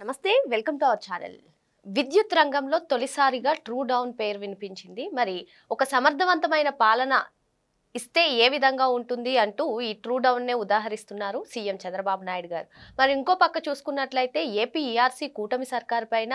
నమస్తే, welcome to our channel. విద్యుత్ రంగంలో తొలిసారిగా ట్రూ డౌన్ పేరు వినిపించింది. మరి ఒక సమర్థవంతమైన పాలన ఇస్తే ఏ విధంగా ఉంటుంది అంటూ ఈ ట్రూ డౌన్ నే ఉదాహరిస్తున్నారు సీఎం చంద్రబాబు నాయుడు గారు. మరి ఇంకో పక్క చూసుకున్నట్లయితే ఏపీ ఈఆర్సీ కూటమి సర్కార్ పైన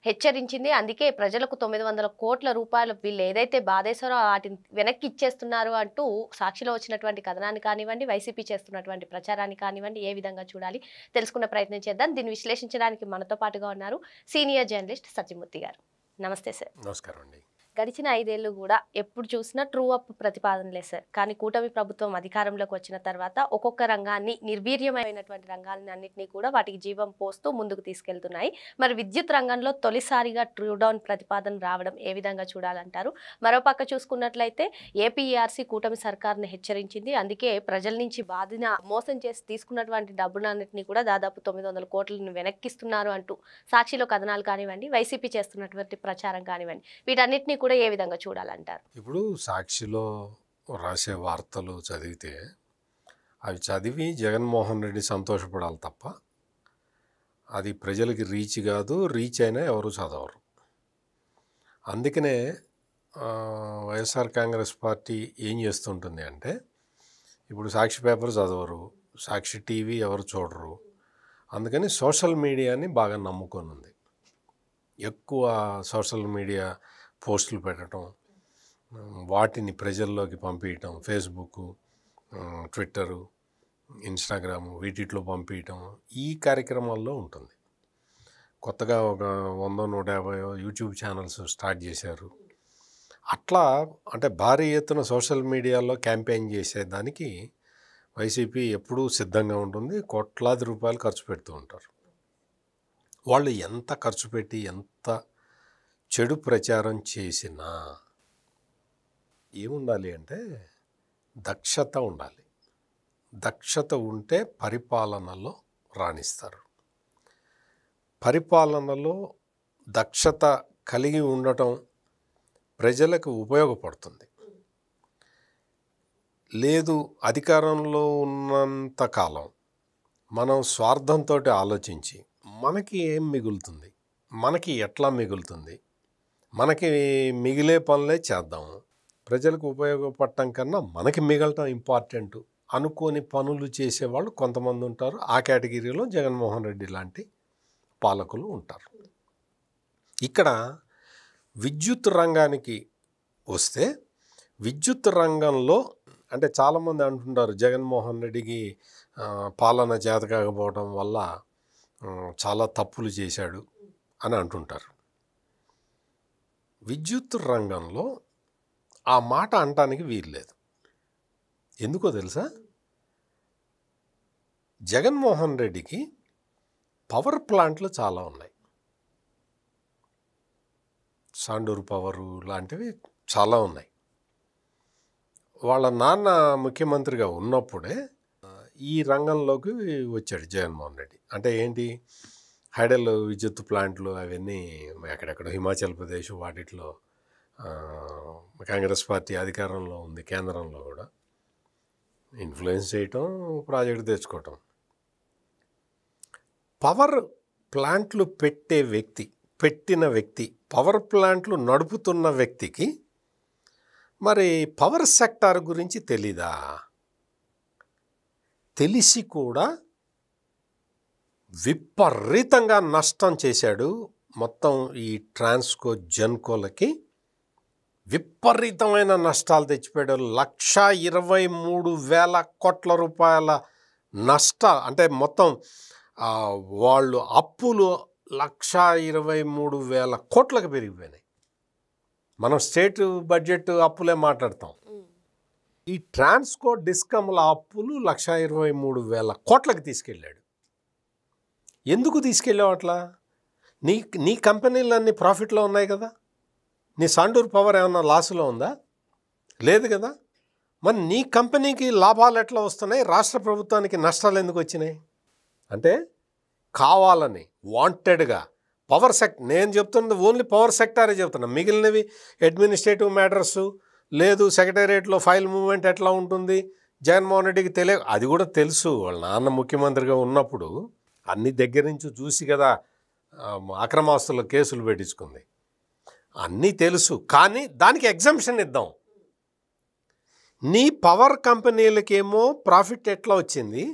హెచ్చరించింది. అందుకే ప్రజలకు 900 కోట్ల రూపాయలు వీళ్ళు ఏదైతే బాధేశారో వాటిని వెనక్కి ఇచ్చేస్తున్నారు అంటూ సాక్షిలో వచ్చినటువంటి కథనాన్ని కానివ్వండి, వైసీపీ చేస్తున్నటువంటి ప్రచారాన్ని కానివ్వండి, ఏ విధంగా చూడాలి తెలుసుకునే ప్రయత్నం చేద్దాం. దీన్ని విశ్లేషించడానికి మనతో పాటుగా ఉన్నారు సీనియర్ జర్నలిస్ట్ సత్యమూర్తి గారు. నమస్తే సార్. నమస్కారం అండి. గడిచిన 5 ఏళ్ళు కూడా ఎప్పుడు చూసినా ట్రూ అప్ ప్రతిపాదనలే సార్. కానీ కూటమి ప్రభుత్వం అధికారంలోకి వచ్చిన తర్వాత ఒక్కొక్క రంగాన్ని, నిర్వీర్యమైనటువంటి రంగాన్ని అన్నింటినీ కూడా వాటికి జీవం పోస్తూ ముందుకు తీసుకెళ్తున్నాయి. మరి విద్యుత్ రంగంలో తొలిసారిగా ట్రూ డౌన్ ప్రతిపాదన రావడం ఏ విధంగా చూడాలంటారు? మరోపక్క చూసుకున్నట్లయితే ఏపీఆర్సీ కూటమి సర్కార్ని హెచ్చరించింది. అందుకే ప్రజల నుంచి బాధిన మోసం చేసి తీసుకున్నటువంటి డబ్బులన్నింటినీ కూడా దాదాపు 900 కోట్లను వెనక్కిస్తున్నారు అంటూ సాక్షిలో కథనాలు కానివ్వండి, వైసీపీ చేస్తున్నటువంటి ప్రచారం కానివ్వండి, వీటన్నిటినీ కూడా ఏ విధంగా చూడాలంటారు? ఇప్పుడు సాక్షిలో రాసే వార్తలు చదివితే అవి చదివి జగన్మోహన్ రెడ్డి సంతోషపడాలి తప్ప అది ప్రజలకి రీచ్ కాదు. రీచ్ అయినా ఎవరు చదవరు. అందుకనే వైఎస్ఆర్ కాంగ్రెస్ పార్టీ ఏం చేస్తుంటుంది అంటే, ఇప్పుడు సాక్షి పేపర్ చదవరు, సాక్షి టీవీ ఎవరు చూడరు. అందుకని సోషల్ మీడియాని బాగా నమ్ముకొని ఉంది. ఎక్కువ సోషల్ మీడియా పోస్టులు పెట్టడం, వాటిని ప్రజల్లోకి పంపించటం, ఫేస్బుక్, ట్విట్టరు, ఇన్స్టాగ్రాము వీటిలో పంపించటం, ఈ కార్యక్రమాల్లో ఉంటుంది. కొత్తగా ఒక 100-150 యూట్యూబ్ ఛానల్స్ స్టార్ట్ చేశారు. అట్లా అంటే భారీ ఎత్తున సోషల్ మీడియాలో క్యాంపెయిన్ చేసేదానికి వైసీపీ ఎప్పుడూ సిద్ధంగా ఉంటుంది. కోట్లాది రూపాయలు ఖర్చు పెడుతూ ఉంటారు. వాళ్ళు ఎంత ఖర్చు పెట్టి ఎంత చెడు ప్రచారం చేసినా ఏముండాలి అంటే దక్షత ఉండాలి. దక్షత ఉంటే పరిపాలనలో రాణిస్తారు. పరిపాలనలో దక్షత కలిగి ఉండటం ప్రజలకు ఉపయోగపడుతుంది. లేదు, అధికారంలో ఉన్నంతకాలం మనం స్వార్థంతో ఆలోచించి మనకి ఏం మిగులుతుంది, మనకి ఎట్లా మిగులుతుంది, మనకి మిగిలే పనులే చేద్దాము, ప్రజలకు ఉపయోగపడటం కన్నా మనకి మిగలటం ఇంపార్టెంట్ అనుకోని పనులు చేసేవాళ్ళు కొంతమంది ఉంటారు. ఆ కేటగిరీలో జగన్మోహన్ రెడ్డి లాంటి పాలకులు ఉంటారు. ఇక్కడ విద్యుత్ రంగానికి వస్తే, విద్యుత్ రంగంలో అంటే చాలామంది అంటుంటారు జగన్మోహన్ రెడ్డికి పాలన చేత కాకపోవడం వల్ల చాలా తప్పులు చేశాడు అని అంటుంటారు. విద్యుత్ రంగంలో ఆ మాట అనటానికి వీల్లేదు. ఎందుకో తెలుసా? జగన్మోహన్ రెడ్డికి పవర్ ప్లాంట్లు చాలా ఉన్నాయి. సాండూరు పవరు లాంటివి చాలా ఉన్నాయి. వాళ్ళ నాన్న ముఖ్యమంత్రిగా ఉన్నప్పుడే ఈ రంగంలోకి వచ్చాడు జగన్మోహన్ రెడ్డి. అంటే ఏంటి, హైడల్ విద్యుత్ ప్లాంట్లు అవన్నీ ఎక్కడెక్కడ హిమాచల్ ప్రదేశ్ వాటిలో కాంగ్రెస్ పార్టీ అధికారంలో ఉంది. కేంద్రంలో కూడా ఇన్ఫ్లుయెన్స్ చేయటం, ప్రాజెక్టు తెచ్చుకోవటం. పవర్ ప్లాంట్లు పెట్టిన వ్యక్తి, పవర్ ప్లాంట్లు నడుపుతున్న వ్యక్తికి మరి పవర్ సెక్టార్ గురించి తెలీదా? తెలిసి కూడా విపరీతంగా నష్టం చేశాడు. మొత్తం ఈ ట్రాన్స్కో, జెన్కోలకి విపరీతమైన నష్టాలు తెచ్చిపోయాడు. 1,23,000 కోట్ల రూపాయల అంటే మొత్తం వాళ్ళు అప్పులు 1,23,000 కోట్లకు పెరిగిపోయినాయి. మనం స్టేట్ బడ్జెట్ అప్పులే మాట్లాడతాం. ఈ ట్రాన్స్కో డిస్కమ్ల అప్పులు 1,23,000 కోట్లకు తీసుకెళ్ళాడు. ఎందుకు తీసుకెళ్ళావు అట్లా? నీ కంపెనీలన్నీ ప్రాఫిట్లో ఉన్నాయి కదా. నీ సాండూర్ పవర్ ఏమన్నా లాసులో ఉందా? లేదు కదా. మరి నీ కంపెనీకి లాభాలు ఎట్లా వస్తున్నాయి, రాష్ట్ర ప్రభుత్వానికి నష్టాలు ఎందుకు వచ్చినాయి? అంటే కావాలని వాంటెడ్గా నేను చెప్తున్నది ఓన్లీ పవర్ సెక్టారే చెప్తున్నా. మిగిలినవి అడ్మినిస్ట్రేటివ్ మ్యాటర్సు, లేదు సెక్రటేరియట్లో ఫైల్ మూవ్మెంట్ ఎట్లా ఉంటుంది జగన్మోహన్ రెడ్డికి అది కూడా తెలుసు. వాళ్ళ నాన్న ముఖ్యమంత్రిగా ఉన్నప్పుడు అన్ని దగ్గర నుంచి చూసి కదా అక్రమాస్తుల కేసులు పెట్టించుకుంది. అన్నీ తెలుసు, కానీ దానికి ఎగ్జంప్షన్ ఇద్దాం. నీ పవర్ కంపెనీలకేమో ప్రాఫిట్ ఎట్లా వచ్చింది,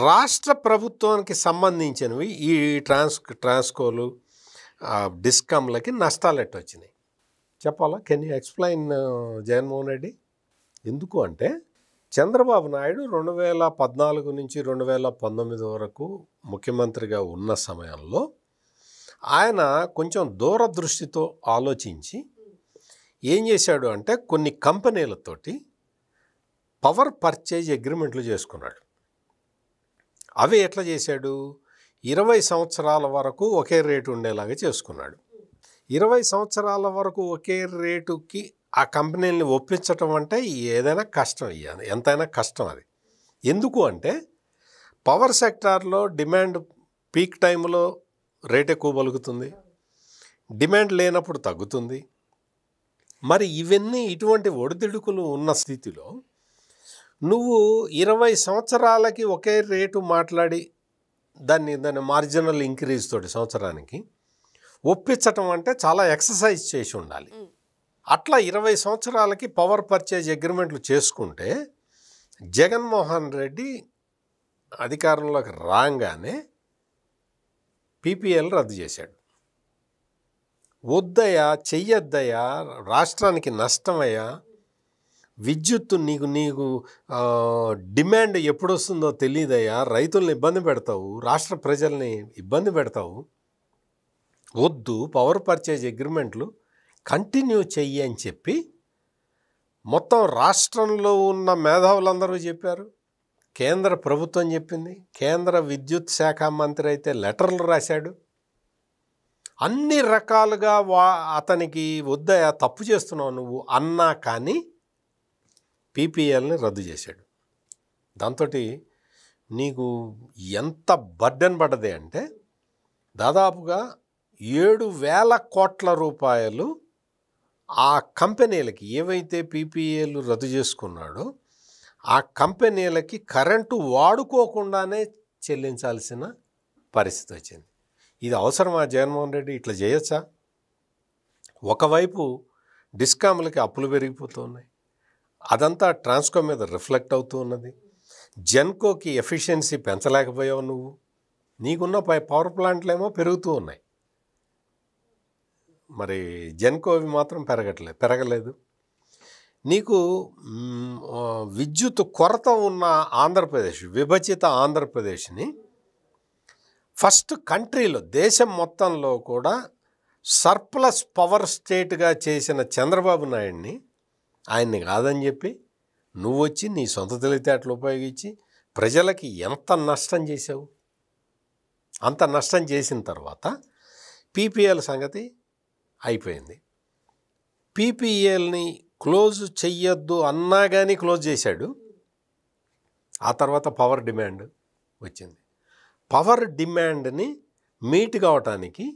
రాష్ట్ర ప్రభుత్వానికి సంబంధించినవి ఈ ట్రాన్స్కోలు డిస్కమ్లకి నష్టాలు ఎట్లా వచ్చినాయి చెప్పాలా? Can you explain Jaganmohan Reddy? ఎందుకు అంటే చంద్రబాబు నాయుడు 2014 నుంచి 2019 వరకు ముఖ్యమంత్రిగా ఉన్న సమయంలో ఆయన కొంచెం దూరదృష్టితో ఆలోచించి ఏం చేశాడు అంటే కొన్ని కంపెనీలతోటి పవర్ పర్చేజ్ అగ్రిమెంట్లు చేసుకున్నాడు. అవి ఎట్లా చేశాడు? 20 సంవత్సరాల వరకు ఒకే రేటు ఉండేలాగా చేసుకున్నాడు. 20 సంవత్సరాల వరకు ఒకే రేటుకి ఆ కంపెనీలని ఒప్పించటం అంటే ఏదైనా కష్టం, ఎంతైనా కష్టం అది. ఎందుకు అంటే పవర్ సెక్టార్లో డిమాండ్ పీక్ టైంలో రేట్ ఎక్కువ పలుకుతుంది, డిమాండ్ లేనప్పుడు తగ్గుతుంది. మరి ఇవన్నీ ఇటువంటి ఒడిదుడుకులు ఉన్న స్థితిలో నువ్వు 20 సంవత్సరాలకి ఒకే రేటు మాట్లాడి దాన్ని మార్జినల్ ఇంక్రీజ్ తోటి సంవత్సరానికి ఒప్పించటం అంటే చాలా ఎక్సర్సైజ్ చేసి ఉండాలి. అట్లా 20 సంవత్సరాలకి పవర్ పర్చేజ్ అగ్రిమెంట్లు చేసుకుంటే జగన్మోహన్ రెడ్డి అధికారంలోకి రాగానే పీపీఎల్ రద్దు చేశాడు. వద్దయ్యా, చెయ్యొద్దయ్యా, రాష్ట్రానికి నష్టమయ్యా, విద్యుత్తు నీకు డిమాండ్ ఎప్పుడు వస్తుందో తెలియదయ్యా, రైతుల్ని ఇబ్బంది పెడతావు, రాష్ట్ర ప్రజల్ని ఇబ్బంది పెడతావు, వద్దు, పవర్ పర్చేజ్ అగ్రిమెంట్లు కంటిన్యూ చెయ్యి అని చెప్పి మొత్తం రాష్ట్రంలో ఉన్న మేధావులందరూ చెప్పారు. కేంద్ర ప్రభుత్వం చెప్పింది. కేంద్ర విద్యుత్ శాఖ మంత్రి అయితే లెటర్లు రాశాడు. అన్ని రకాలుగా అతనికి వద్దయా, తప్పు చేస్తున్నావు నువ్వు అన్నా కానీ పీపీఎల్ని రద్దు చేశాడు. దాంతో నీకు ఎంత బర్డెన్ పడ్డది అంటే దాదాపుగా 7,000 కోట్ల రూపాయలు ఆ కంపెనీలకి, ఏవైతే పీపీఎల్ రద్దు చేసుకున్నాడో ఆ కంపెనీలకి కరెంటు వాడుకోకుండానే చెల్లించాల్సిన పరిస్థితి వచ్చింది. ఇది అవసరమా జగన్మోహన్ రెడ్డి? ఇట్లా చేయొచ్చా? ఒకవైపు డిస్కామ్లకి అప్పులు పెరిగిపోతున్నాయి, అదంతా ట్రాన్స్కో మీద రిఫ్లెక్ట్ అవుతూ ఉన్నది. జెన్కోకి ఎఫిషియన్సీ పెంచలేకపోయావు నువ్వు. నీకున్న పవర్ ప్లాంట్లు ఏమో పెరుగుతూ ఉన్నాయి, మరి జెన్కోవి మాత్రం పెరగలేదు. నీకు విద్యుత్ కొరత ఉన్న ఆంధ్రప్రదేశ్, విభజిత ఆంధ్రప్రదేశ్ని ఫస్ట్ కంట్రీలో, దేశం మొత్తంలో కూడా సర్ప్లస్ పవర్ స్టేట్గా చేసిన చంద్రబాబు నాయుడిని, ఆయన్ని కాదని చెప్పి నువ్వు వచ్చి నీ సొంత తెలివితేటలు ఉపయోగించి ప్రజలకి ఎంత నష్టం చేసావు. అంత నష్టం చేసిన తర్వాత పీపీఎల్ సంగతి అయిపోయింది. పీపీఎల్ని క్లోజ్ చెయ్యొద్దు అన్నా కానీ క్లోజ్ చేశాడు. ఆ తర్వాత పవర్ డిమాండ్ వచ్చింది. పవర్ డిమాండ్ని మీట్ కావటానికి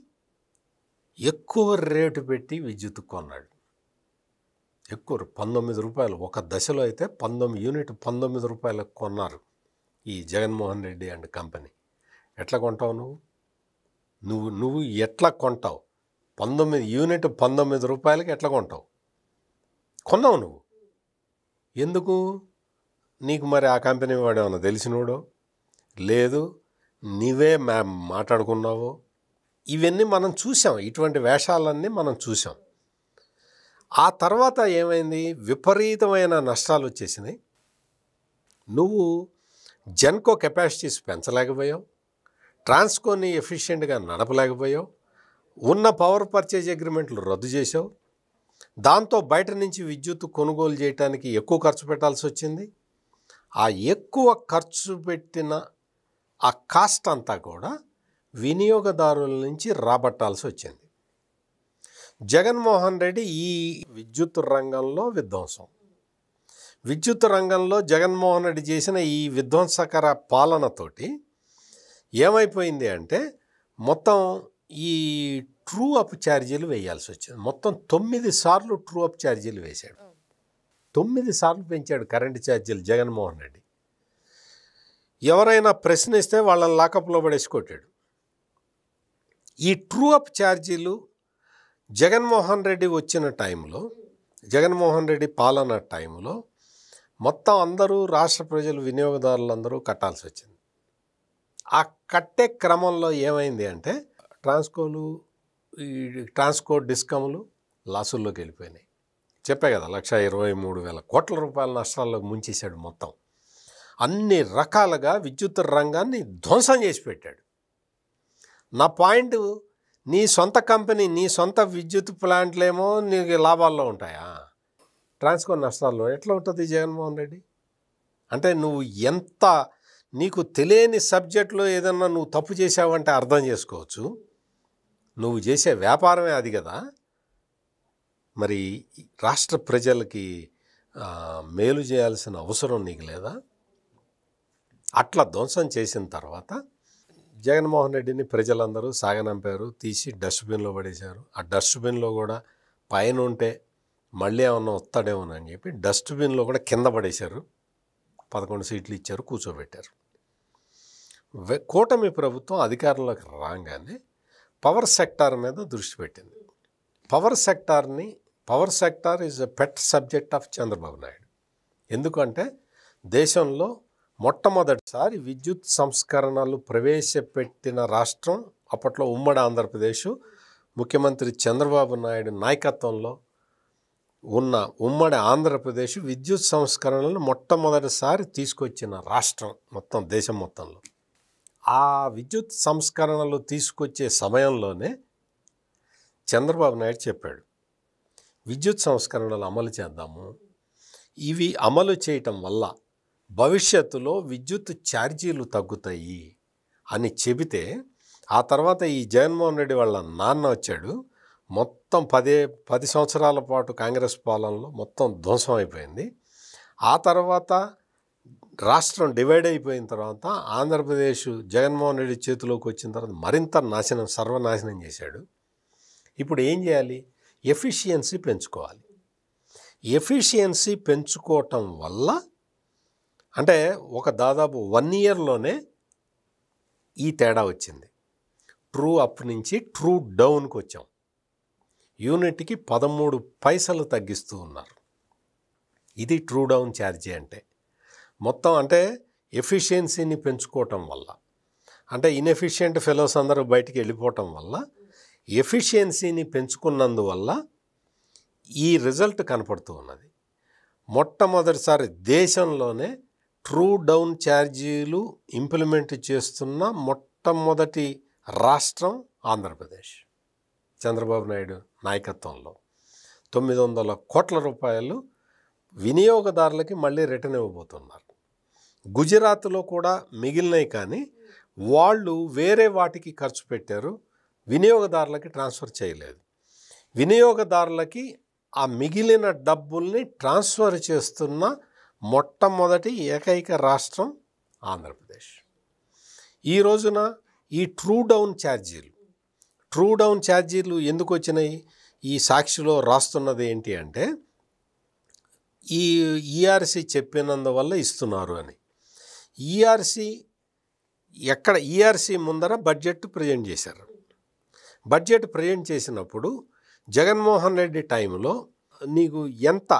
ఎక్కువ రేటు పెట్టి విద్యుత్ కొన్నాడు. ఎక్కువ 19 రూపాయలు, ఒక దశలో అయితే 19 రూపాయలకు కొన్నారు ఈ జగన్మోహన్ రెడ్డి అండ్ కంపెనీ. ఎట్లా కొంటావు నువ్వు ఎట్లా కొంటావు? 19 రూపాయలకి ఎట్లా కొంటావు? కొన్నావు నువ్వు. ఎందుకు? నీకు మరి ఆ కంపెనీ వాడేమన్నా తెలిసినోడో, లేదు నీవే మాట్లాడుకున్నావో? ఇవన్నీ మనం చూసాం, ఇటువంటి వేషాలన్నీ మనం చూసాం. ఆ తర్వాత ఏమైంది? విపరీతమైన నష్టాలు వచ్చేసినాయి. నువ్వు జెన్కో కెపాసిటీస్ పెంచలేకపోయావు, ట్రాన్స్కోని ఎఫిషియెంట్గా నడపలేకపోయావు, ఉన్న పవర్ పర్చేజ్ అగ్రిమెంట్లు రద్దు చేసావు. దాంతో బయట నుంచి విద్యుత్ కొనుగోలు చేయడానికి ఎక్కువ ఖర్చు పెట్టాల్సి వచ్చింది. ఆ ఎక్కువ ఖర్చు పెట్టిన ఆ కాస్ట్ అంతా కూడా వినియోగదారుల నుంచి రాబట్టాల్సి వచ్చింది. జగన్మోహన్ రెడ్డి ఈ విద్యుత్ రంగంలో విధ్వంసం, విద్యుత్ రంగంలో జగన్మోహన్ రెడ్డి చేసిన ఈ విధ్వంసకర పాలనతోటి ఏమైపోయింది అంటే మొత్తం ఈ ట్రూ అప్ ఛార్జీలు వేయాల్సి వచ్చింది. మొత్తం 9 సార్లు ట్రూ అప్ ఛార్జీలు వేశాడు. 9 సార్లు పెంచాడు కరెంటు ఛార్జీలు జగన్మోహన్ రెడ్డి. ఎవరైనా ప్రశ్నిస్తే వాళ్ళని లాకప్లో పడేసి కొట్టాడు. ఈ ట్రూ అప్ ఛార్జీలు జగన్మోహన్ రెడ్డి వచ్చిన టైంలో, జగన్మోహన్ రెడ్డి పాలన టైంలో మొత్తం అందరూ రాష్ట్ర ప్రజలు వినియోగదారులందరూ కట్టాల్సి వచ్చింది. ఆ కట్టే క్రమంలో ఏమైంది అంటే ట్రాన్స్కోలు, ఈ ట్రాన్స్కో డిస్కమ్లు లాసుల్లోకి వెళ్ళిపోయినాయి. చెప్పే కదా 1,23,000 కోట్ల రూపాయల నష్టాల్లోకి ముంచేశాడు. మొత్తం అన్ని రకాలుగా విద్యుత్ రంగాన్ని ధ్వంసం చేసి పెట్టాడు. నా పాయింట్, నీ సొంత కంపెనీ, నీ సొంత విద్యుత్ ప్లాంట్లేమో నీకు లాభాల్లో ఉంటాయా? ట్రాన్స్కో నష్టాల్లో ఎట్లా ఉంటుంది జగన్మోహన్ రెడ్డి? అంటే నువ్వు ఎంత, నీకు తెలియని సబ్జెక్టులో ఏదన్నా నువ్వు తప్పు చేసావంటే అర్థం చేసుకోవచ్చు. నువ్వు చేసే వ్యాపారమే అది కదా. మరి రాష్ట్ర ప్రజలకి మేలు చేయాల్సిన అవసరం నీకు లేదా? అట్లా ధ్వంసం చేసిన తర్వాత జగన్మోహన్ రెడ్డిని ప్రజలందరూ సాగనంపారు, తీసి డస్ట్బిన్లో పడేశారు. ఆ డస్ట్బిన్లో కూడా పైన ఉంటే మళ్ళీ ఏమన్నా వస్తాడేమోనని చెప్పి డస్ట్బిన్లో కూడా కింద పడేశారు. 11 సీట్లు ఇచ్చారు, కూర్చోబెట్టారు. కూటమి ప్రభుత్వం అధికారంలోకి రాగానే పవర్ సెక్టార్ మీద దృష్టి పెట్టింది. Power sector is a pet subject of Chandrababu Naidu. ఎందుకంటే దేశంలో మొట్టమొదటిసారి విద్యుత్ సంస్కరణలు ప్రవేశపెట్టిన రాష్ట్రం అప్పట్లో ఉమ్మడి ఆంధ్రప్రదేశ్. ముఖ్యమంత్రి చంద్రబాబు నాయుడు నాయకత్వంలో ఉన్న ఉమ్మడి ఆంధ్రప్రదేశ్ విద్యుత్ సంస్కరణలను మొట్టమొదటిసారి తీసుకొచ్చిన రాష్ట్రం మొత్తం దేశం మొత్తంలో. ఆ విద్యుత్ సంస్కరణలు తీసుకొచ్చే సమయంలోనే చంద్రబాబు నాయుడు చెప్పాడు, విద్యుత్ సంస్కరణలు అమలు చేద్దాము, ఇవి అమలు చేయటం వల్ల భవిష్యత్తులో విద్యుత్ ఛార్జీలు తగ్గుతాయి అని చెబితే, ఆ తర్వాత ఈ జగన్మోహన్ రెడ్డి వాళ్ళ నాన్న వచ్చాడు. మొత్తం 10 సంవత్సరాల పాటు కాంగ్రెస్ పాలనలో మొత్తం ధ్వంసం అయిపోయింది. ఆ తర్వాత రాష్ట్రం డివైడ్ అయిపోయిన తర్వాత ఆంధ్రప్రదేశ్ జగన్మోహన్ రెడ్డి చేతిలోకి వచ్చిన తర్వాత మరింత సర్వనాశనం చేశాడు. ఇప్పుడు ఏం చేయాలి? ఎఫిషియన్సీ పెంచుకోవాలి. ఎఫిషియన్సీ పెంచుకోవటం వల్ల అంటే ఒక దాదాపు 1 ఇయర్లోనే ఈ తేడా వచ్చింది. ట్రూ అప్ నుంచి ట్రూ డౌన్కి వచ్చాం. యూనిట్కి 13 పైసలు తగ్గిస్తూ ఉన్నారు. ఇది ట్రూ డౌన్ ఛార్జీ అంటే. మొత్తం అంటే ఎఫిషియన్సీని పెంచుకోవటం వల్ల, అంటే ఇన్ఎఫిషియెంట్ ఫెలోస్ అందరూ బయటికి వెళ్ళిపోవటం వల్ల ఎఫిషియన్సీని పెంచుకున్నందువల్ల ఈ రిజల్ట్ కనపడుతూ ఉన్నది. మొట్టమొదటిసారి దేశంలోనే ట్రూ డౌన్ ఛార్జీలు ఇంప్లిమెంట్ చేస్తున్న మొట్టమొదటి రాష్ట్రం ఆంధ్రప్రదేశ్. చంద్రబాబు నాయుడు నాయకత్వంలో 900 కోట్ల రూపాయలు వినియోగదారులకి మళ్ళీ రిటర్న్ ఇవ్వబోతున్నారు. గుజరాత్లో కూడా మిగిలినవి, కానీ వాళ్ళు వేరే వాటికి ఖర్చు పెట్టారు, వినియోగదారులకి ట్రాన్స్ఫర్ చేయలేదు. వినియోగదారులకి ఆ మిగిలిన డబ్బుల్ని ట్రాన్స్ఫర్ చేస్తున్న మొట్టమొదటి ఏకైక రాష్ట్రం ఆంధ్రప్రదేశ్. ఈ రోజున ఈ ట్రూ డౌన్ ఛార్జీలు ఎందుకు వచ్చినాయి? ఈ సాక్షిలో రాస్తున్నది ఏంటి అంటే, ఈ ఈఆర్సీ చెప్పినందువల్ల ఇస్తున్నారు అని. ఈఆర్సీ ముందర బడ్జెట్ ప్రజెంట్ చేశారు. బడ్జెట్ ప్రజెంట్ చేసినప్పుడు జగన్మోహన్ రెడ్డి టైంలో నీకు ఎంత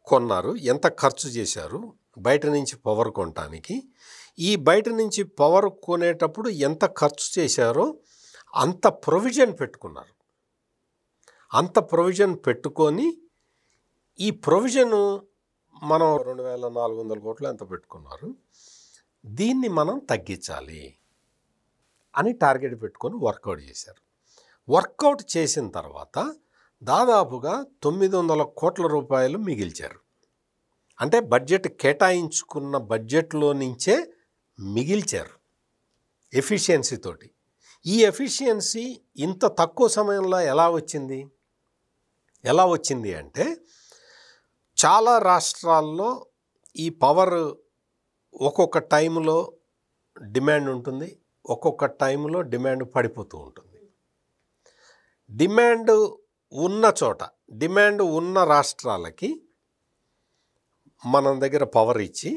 కొన్నారు, ఎంత ఖర్చు చేశారు బయట నుంచి పవర్ కొనటానికి, ఈ బయట నుంచి పవర్ కొనేటప్పుడు ఎంత ఖర్చు చేశారో అంత ప్రొవిజన్ పెట్టుకున్నారు. అంత ప్రొవిజన్ పెట్టుకొని ఈ ప్రొవిజను మనం 2,400 కోట్లు ఎంత పెట్టుకున్నారు, దీన్ని మనం తగ్గించాలి అని టార్గెట్ పెట్టుకొని వర్కౌట్ చేశారు. వర్కౌట్ చేసిన తర్వాత దాదాపుగా 900 కోట్ల రూపాయలు మిగిల్చారు. అంటే బడ్జెట్ కేటాయించుకున్న బడ్జెట్లో నుంచే మిగిల్చారు ఎఫిషియన్సీ తోటి. ఈ ఎఫిషియన్సీ ఇంత తక్కువ సమయంలో ఎలా వచ్చింది అంటే, చాలా రాష్ట్రాల్లో ఈ పవర్ ఒక్కొక్క టైంలో డిమాండ్ ఉంటుంది, ఒక్కొక్క టైంలో డిమాండ్ పడిపోతూ ఉంటుంది. డిమాండ్ ఉన్న రాష్ట్రాలకి మన దగ్గర పవర్ ఇచ్చి,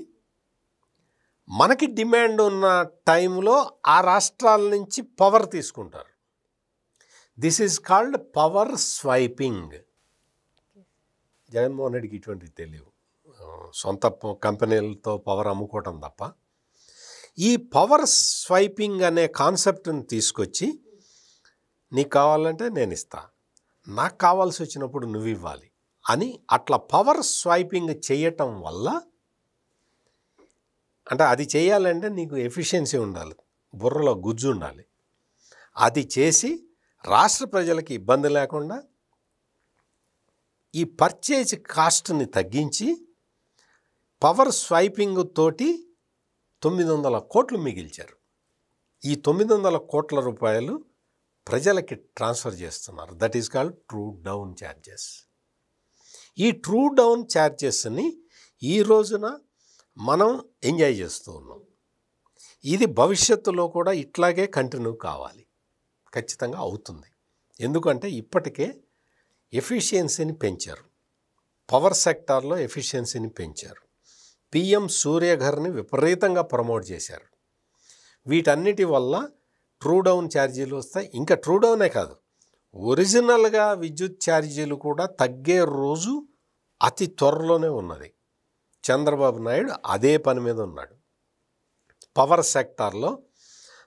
మనకి డిమాండ్ ఉన్న టైంలో ఆ రాష్ట్రాల నుంచి పవర్ తీసుకుంటారు. This is called power swiping. Jaganmohan రెడ్డికి ఇటువంటివి తెలియవు, సొంత కంపెనీలతో పవర్ అమ్ముకోవటం తప్ప. ఈ పవర్ స్వైపింగ్ అనే కాన్సెప్ట్ని తీసుకొచ్చి నీకు కావాలంటే నేను ఇస్తా, నాకు కావాల్సి వచ్చినప్పుడు నువ్వు ఇవ్వాలి అని అట్లా పవర్ స్వైపింగ్ చేయటం వల్ల, అంటే అది చేయాలంటే నీకు ఎఫిషియన్సీ ఉండాలి, బుర్రలో గుజ్జు ఉండాలి. అది చేసి రాష్ట్ర ప్రజలకి ఇబ్బంది లేకుండా ఈ పర్చేజ్ కాస్ట్ని తగ్గించి పవర్ స్వైపింగ్ తోటి 900 కోట్లు మిగిల్చారు. ఈ 900 కోట్ల రూపాయలు ప్రజలకి ట్రాన్స్ఫర్ చేస్తున్నారు. That is called true down charges. ఈ ట్రూ డౌన్ ఛార్జెస్ని ఈ రోజున మనం ఎంజాయ్ చేస్తూ ఉన్నాం. ఇది భవిష్యత్తులో కూడా ఇట్లాగే కంటిన్యూ కావాలి, ఖచ్చితంగా అవుతుంది. ఎందుకంటే ఇప్పటికే ఎఫిషియన్సీని పెంచారు, పవర్ సెక్టార్లో ఎఫిషియన్సీని పెంచారు. పిఎం సూర్యఘర్ని విపరీతంగా ప్రమోట్ చేశారు. వీటన్నిటి వల్ల ట్రూ డౌన్ ఛార్జీలు వస్తాయి. ఇంకా ట్రూ డౌనే కాదు, ఒరిజినల్గా విద్యుత్ ఛార్జీలు కూడా తగ్గే రోజు అతి త్వరలోనే ఉన్నది. చంద్రబాబు నాయుడు అదే పని మీద ఉన్నాడు. పవర్ సెక్టార్లో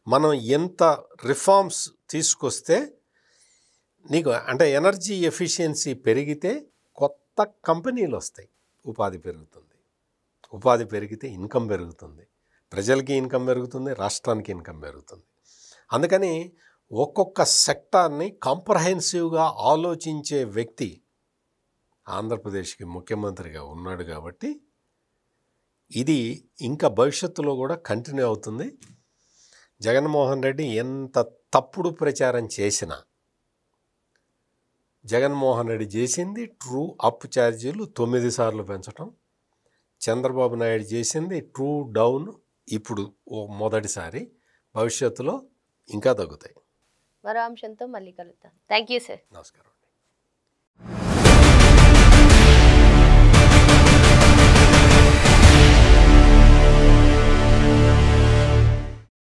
మనం ఎంత రిఫార్మ్స్ తీసుకొస్తే నీకు అంటే ఎనర్జీ ఎఫిషియన్సీ పెరిగితే కొత్త కంపెనీలు వస్తాయి, ఉపాధి పెరుగుతుంది. ఉపాధి పెరిగితే ఇన్కమ్ పెరుగుతుంది, ప్రజలకి ఇన్కమ్ పెరుగుతుంది, రాష్ట్రానికి ఇన్కమ్ పెరుగుతుంది. అందుకని ఒక్కొక్క సెక్టార్ని కాంప్రహెన్సివ్గా ఆలోచించే వ్యక్తి ఆంధ్రప్రదేశ్కి ముఖ్యమంత్రిగా ఉన్నాడు. కాబట్టి ఇది ఇంకా భవిష్యత్తులో కూడా కంటిన్యూ అవుతుంది. జగన్మోహన్ రెడ్డి ఎంత తప్పుడు ప్రచారం చేసినా, జగన్మోహన్ రెడ్డి చేసింది ట్రూ అప్ ఛార్జీలు 9 సార్లు పెంచడం, చంద్రబాబు నాయుడు చేసింది ట్రూ డౌన్ ఇప్పుడు మొదటిసారి, భవిష్యత్తులో ఇంకా తగ్గుతాయి. మరో అంశంతో మళ్ళీ కలుద్దాం. Thank you sir. నమస్కారం.